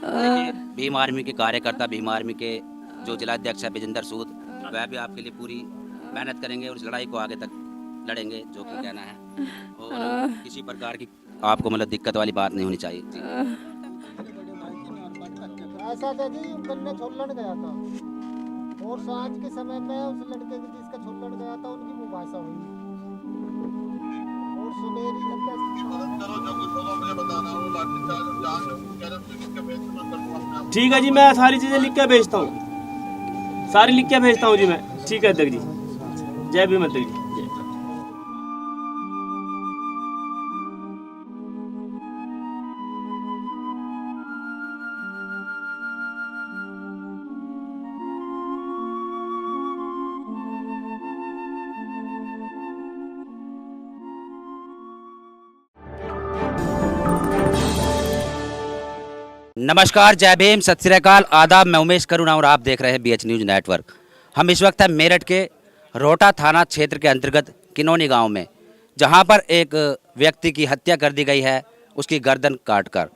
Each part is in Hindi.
देखिए, भीम आर्मी के कार्यकर्ता, भीम आर्मी के जो जिलाध्यक्ष है विजेंद्र सूद, वह भी आपके लिए पूरी मेहनत करेंगे और इस लड़ाई को आगे तक लड़ेंगे, जो कि कहना है। और किसी प्रकार की आपको मतलब दिक्कत वाली बात नहीं होनी चाहिए जी। ऐसा था जी, गन्ने छोड़ने गया था और सांझ के समय में उस लड़के की जिसका छोड़ने गया था उनकी मुबासा हुई और सुनहरी करो जो कुछ होगा मुझे बताना। वो लाठीचार्ज जहाँ जो कह रहे हैं लिख के भेज मैं करूँगा अपने आप। ठीक है जी, मैं सारी चीज़ें लिख के भेजता हूँ, सारी लिख के भेजता हूँ जी मैं। ठीक है अध्यक्ष जी, जय भीम अध्यक्ष जी। नमस्कार, जय भीम, सत श्री अकाल, आदाब। मैं उमेश करुणा और आप देख रहे हैं BH न्यूज़ नेटवर्क। हम इस वक्त हैं मेरठ के रोहटा थाना क्षेत्र के अंतर्गत किनौनी गांव में, जहां पर एक व्यक्ति की हत्या कर दी गई है, उसकी गर्दन काटकर।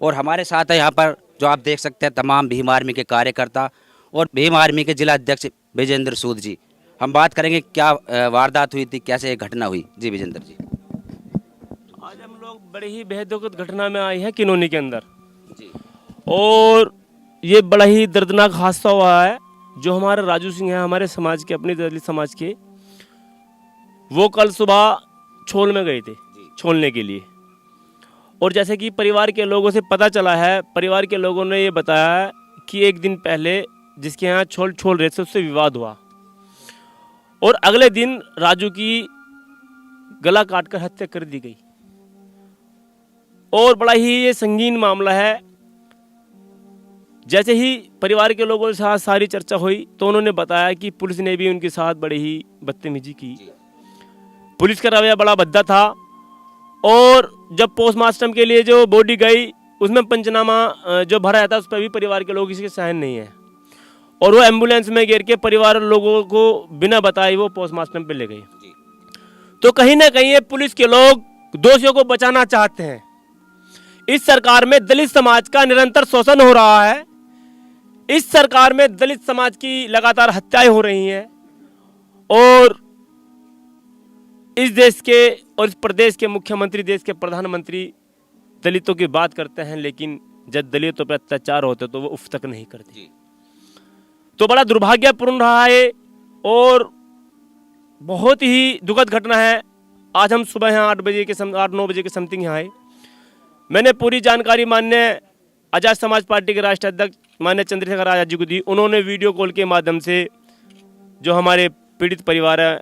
और हमारे साथ है यहाँ पर, जो आप देख सकते हैं, तमाम भीम आर्मी के कार्यकर्ता और भीम आर्मी के जिला अध्यक्ष विजेंद्र सूद जी। हम बात करेंगे क्या वारदात हुई थी, कैसे ये घटना हुई जी विजेंद्र जी। आज हम लोग बड़े ही बेहद घटना में आए हैं किनौनी के अंदर जी। और ये बड़ा ही दर्दनाक हादसा हुआ है। जो हमारे राजू सिंह हैं, हमारे समाज के, अपने दलित समाज के, वो कल सुबह छोल में गए थे छोलने के लिए। और जैसे कि परिवार के लोगों से पता चला है, परिवार के लोगों ने ये बताया कि एक दिन पहले जिसके यहाँ छोल रहे थे उससे विवाद हुआ और अगले दिन राजू की गला काटकर हत्या कर दी गई। और बड़ा ही ये संगीन मामला है। जैसे ही परिवार के लोगों के साथ सारी चर्चा हुई तो उन्होंने बताया कि पुलिस ने भी उनके साथ बड़ी ही बदतमीजी की। पुलिस का रवैया बड़ा भद्दा था। और जब पोस्टमार्टम के लिए जो बॉडी गई उसमें पंचनामा जो भरा था उस पर भी परिवार के लोग इसके साइन नहीं है। और वो एम्बुलेंस में गिर के परिवार लोगों को बिना बताए वो पोस्टमार्टम पे ले गए। तो कहीं ना कहीं ये पुलिस के लोग दोषियों को बचाना चाहते हैं। इस सरकार में दलित समाज का निरंतर शोषण हो रहा है। इस सरकार में दलित समाज की लगातार हत्याएं हो रही हैं। और इस देश के और इस प्रदेश के मुख्यमंत्री, देश के प्रधानमंत्री दलितों की बात करते हैं, लेकिन जब दलितों पर अत्याचार होते तो वो उफ तक नहीं करते। तो बड़ा दुर्भाग्यपूर्ण रहा है और बहुत ही दुखद घटना है। आज हम सुबह यहाँ 8-9 बजे के समथिंग यहाँ आए। मैंने पूरी जानकारी माननीय आजाद समाज पार्टी के राष्ट्रीय अध्यक्ष माननीय चंद्रशेखर आजाद जी को दी। उन्होंने वीडियो कॉल के माध्यम से जो हमारे पीड़ित परिवार है,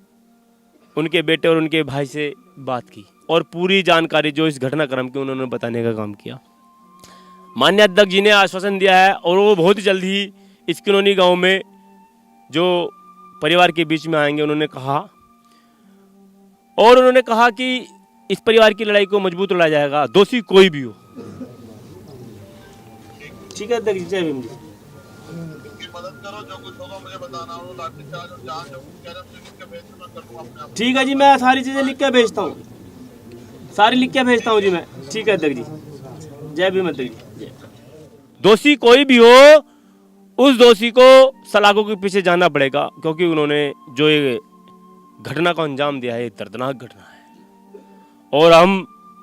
उनके बेटे और उनके भाई से बात की और पूरी जानकारी जो इस घटनाक्रम की उन्होंने बताने का काम किया। माननीय अध्यक्ष जी ने आश्वासन दिया है और वो बहुत ही जल्द ही इस किनौनी गांव में जो परिवार के बीच में आएंगे, उन्होंने कहा। और उन्होंने कहा कि इस परिवार की लड़ाई को मजबूत लड़ा जाएगा, दोषी कोई भी हो। ठीक है अध्यक्ष, जय भीम जी। इनकी मदद करो, जो कुछ होगा मुझे बताना। वो लाठीचार्ज जहाँ जो कह रहे हैं लिख के भेज मैं करूँगा अपने आप। ठीक है जी, मैं सारी चीज़ें लिख के भेजता हूँ, सारी लिख के भेजता हूँ जी मैं। ठीक है अध्यक्ष जी, जय भीम अध्यक्ष जी। दोषी कोई भी हो, उस दोषी को सलाखों के पीछे जाना पड़ेगा, क्योंकि उन्होंने जो ये घटना को अंजाम दिया है, दर्दनाक घटना है। और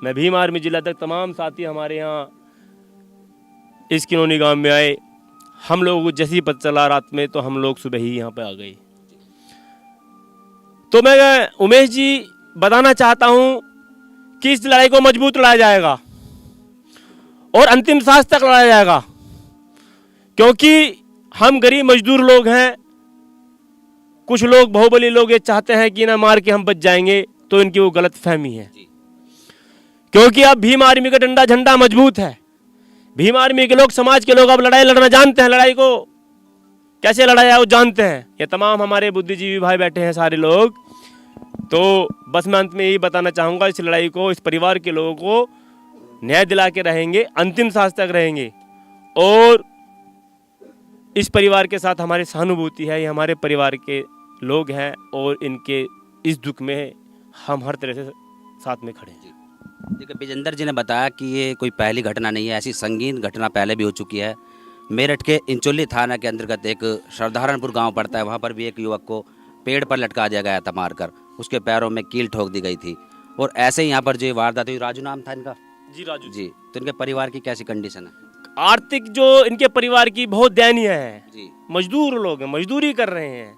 मैं भीम आर्मी जिला तक तमाम साथी हमारे यहाँ इस किनौनी गांव में आए। हम लोगों को जैसे ही पता चला रात में, तो हम लोग सुबह ही यहाँ पे आ गए। तो मैं उमेश जी बताना चाहता हूँ कि इस लड़ाई को मजबूत लड़ाया जाएगा और अंतिम सांस तक लड़ाया जाएगा, क्योंकि हम गरीब मजदूर लोग हैं। कुछ लोग बाहुबली लोग ये चाहते हैं कि ना मार के हम बच जाएंगे, तो इनकी वो गलत फहमी है। क्योंकि अब भीम आर्मी का डंडा झंडा मजबूत है। भीम आर्मी के लोग, समाज के लोग अब लड़ाई लड़ना जानते हैं, लड़ाई को कैसे लड़ाया वो जानते हैं। ये तमाम हमारे बुद्धिजीवी भाई बैठे हैं सारे लोग। तो बस मैं अंत में यही बताना चाहूँगा, इस लड़ाई को, इस परिवार के लोगों को न्याय दिला के रहेंगे, अंतिम सांस तक रहेंगे। और इस परिवार के साथ हमारी सहानुभूति है, ये हमारे परिवार के लोग हैं और इनके इस दुख में हम हर तरह से साथ में खड़े हैं। देखिए विजेंद्र जी ने बताया कि ये कोई पहली घटना नहीं है, ऐसी संगीन घटना पहले भी हो चुकी है। मेरठ के इंचोली थाना के अंतर्गत एक श्रद्धारनपुर गांव पड़ता है, वहां पर भी एक युवक को पेड़ पर लटका दिया गया था मारकर, उसके पैरों में कील ठोक दी गई थी। और ऐसे ही यहाँ पर जो वारदात हुई, राजू नाम था इनका जी, राजू जी, तो इनके परिवार की कैसी कंडीशन है? आर्थिक जो इनके परिवार की बहुत दयनीय है जी मजदूर लोग हैं, मजदूरी कर रहे हैं।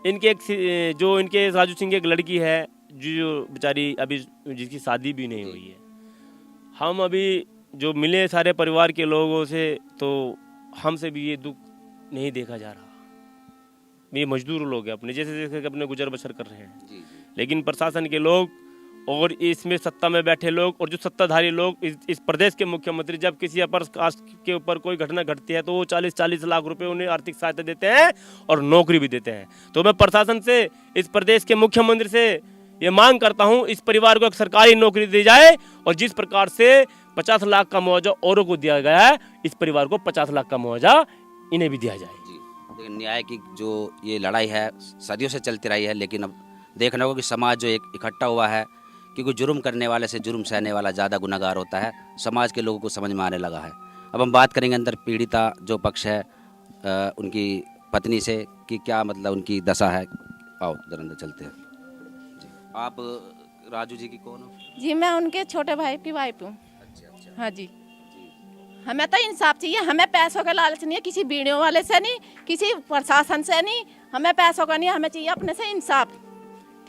इनके एक जो इनके राजू सिंह की एक लड़की है जो बेचारी अभी जिसकी शादी भी नहीं हुई है। हम अभी जो मिले सारे परिवार के लोगों से तो हमसे भी ये दुख नहीं देखा जा रहा। ये मजदूर लोग हैं, अपने जैसे जैसे अपने गुजर बसर कर रहे हैं। जी जी लेकिन प्रशासन के लोग और इसमें सत्ता में बैठे लोग और जो सत्ताधारी लोग इस प्रदेश के मुख्यमंत्री जब किसी अपर कास्ट के ऊपर कोई घटना घटती है तो वो 40-40 लाख रुपए उन्हें आर्थिक सहायता देते हैं और नौकरी भी देते हैं। तो मैं प्रशासन से, इस प्रदेश के मुख्यमंत्री से ये मांग करता हूं, इस परिवार को एक सरकारी नौकरी दी जाए और जिस प्रकार से 50 लाख का मुआवजा औरों को दिया गया है, इस परिवार को 50 लाख का मुआवजा इन्हें भी दिया जाए। जी। लेकिन न्याय की जो ये लड़ाई है सदियों से चलती रही है, लेकिन अब देखना होगा कि समाज जो एक इकट्ठा हुआ है, क्योंकि जुर्म करने वाले से जुर्म सहने वाला ज़्यादा गुनहगार होता है, समाज के लोगों को समझ में आने लगा है। अब हम बात करेंगे अंदर पीड़िता जो पक्ष है उनकी पत्नी से कि क्या मतलब उनकी दशा है। आओ इधर अंदर चलते हैं। जी। आप राजू जी की कौन हो? जी मैं उनके छोटे भाई की वाइफ हूँ। अच्छा अच्छा हाँ जी, हमें तो इंसाफ चाहिए, हमें पैसों का लालच नहीं है, किसी वीडियो वाले से नहीं, किसी प्रशासन से नहीं, हमें पैसों का नहीं, हमें चाहिए अपने से इंसाफ।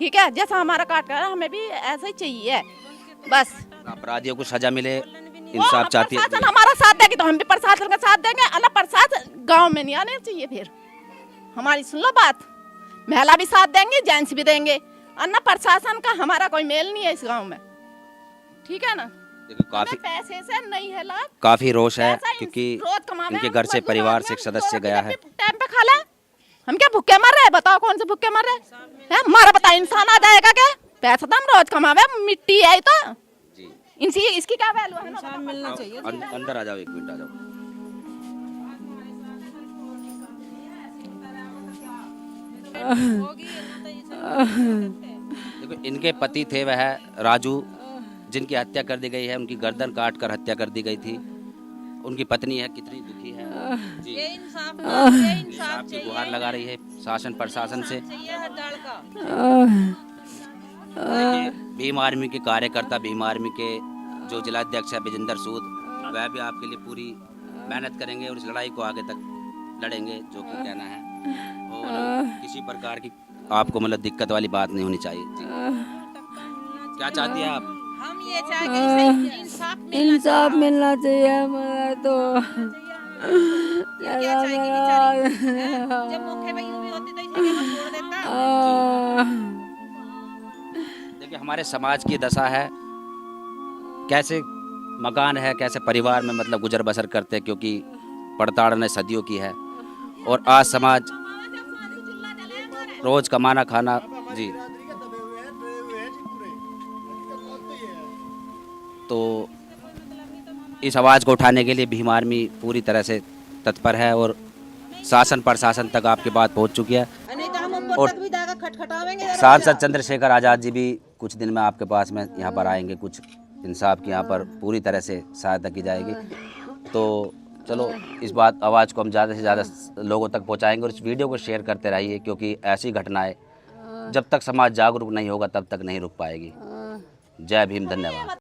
ठीक है, जैसा हमारा काट कर हमें भी ऐसा ही चाहिए बस। अपराधियों को सजा मिले, इंसाफ चाहती है। प्रशासन हमारा साथ देगी तो हम भी प्रशासन का साथ देंगे। अल्लाह प्रशासन गांव में नहीं आने चाहिए, फिर हमारी सुन लो बात, महिला भी साथ देंगे, जेंट्स भी देंगे। अन्ना प्रशासन का हमारा कोई मेल नहीं है इस गाँव में, ठीक है ना। देखिए काफी पैसे से नहीं है लाभ, काफी रोष है पैसा क्योंकि रोज कमावे, इनके हम घर से मजदूर परिवार आदमी से एक हैं, सदस्य हम गया है। टाइम पे खा ले, हम क्या भूखे मर रहे हैं? बताओ कौन से भूखे मर रहे हैं? हमारा बता इंसान आ जाएगा क्या? पैसा तो हम रोज कमावे, मिट्टी है तो जी इनसी इसकी क्या वैल्यू है ना? मिलना चाहिए। अंदर आ जाओ, एक मिनट आ जाओ। देखो इनके पति थे वह राजू, जिनकी हत्या कर दी गई है, उनकी गर्दन काट कर हत्या कर दी गई थी। उनकी पत्नी है, कितनी दुखी है जी। ये इंसाफ इंसाफ की गुहार लगा रही है शासन प्रशासन से। चाहिए हर दल का। देखिए भीम आर्मी के कार्यकर्ता, भीम आर्मी के जो जिलाध्यक्ष है विजेंद्र सूद, वह भी आपके लिए पूरी मेहनत करेंगे और इस लड़ाई को आगे तक लड़ेंगे, जो कि कहना है। और किसी प्रकार की आपको मतलब दिक्कत वाली बात नहीं होनी चाहिए जी। क्या चाहती है आप? हम ये चाहेंगे कि इंसाफ मिलना चाहिए हमारा तो। क्या चाहेंगे बेचारी? जब मौके पे यूं भी होती तो इसे क्या छोड़ देता। देखिए हमारे समाज की दशा है, कैसे मकान है, कैसे परिवार में मतलब गुजर बसर करते हैं, क्योंकि पड़ताड़ सदियों की है। और आज समाज रोज कमाना खाना जी। तो इस आवाज़ को उठाने के लिए भीम आर्मी पूरी तरह से तत्पर है और शासन प्रशासन तक आपकी बात पहुंच चुकी है। नहीं तो हम ऊपर और तक भी जाकर खटखटावेंगे। सांसद चंद्रशेखर आज़ाद जी भी कुछ दिन में आपके पास में यहाँ पर आएंगे, कुछ इंसाफ की यहाँ पर पूरी तरह से सहायता की जाएगी। तो चलो इस बात आवाज़ को हम ज़्यादा से ज़्यादा लोगों तक पहुँचाएंगे और इस वीडियो को शेयर करते रहिए, क्योंकि ऐसी घटनाएं जब तक समाज जागरूक नहीं होगा तब तक नहीं रुक पाएगी। जय भीम, धन्यवाद।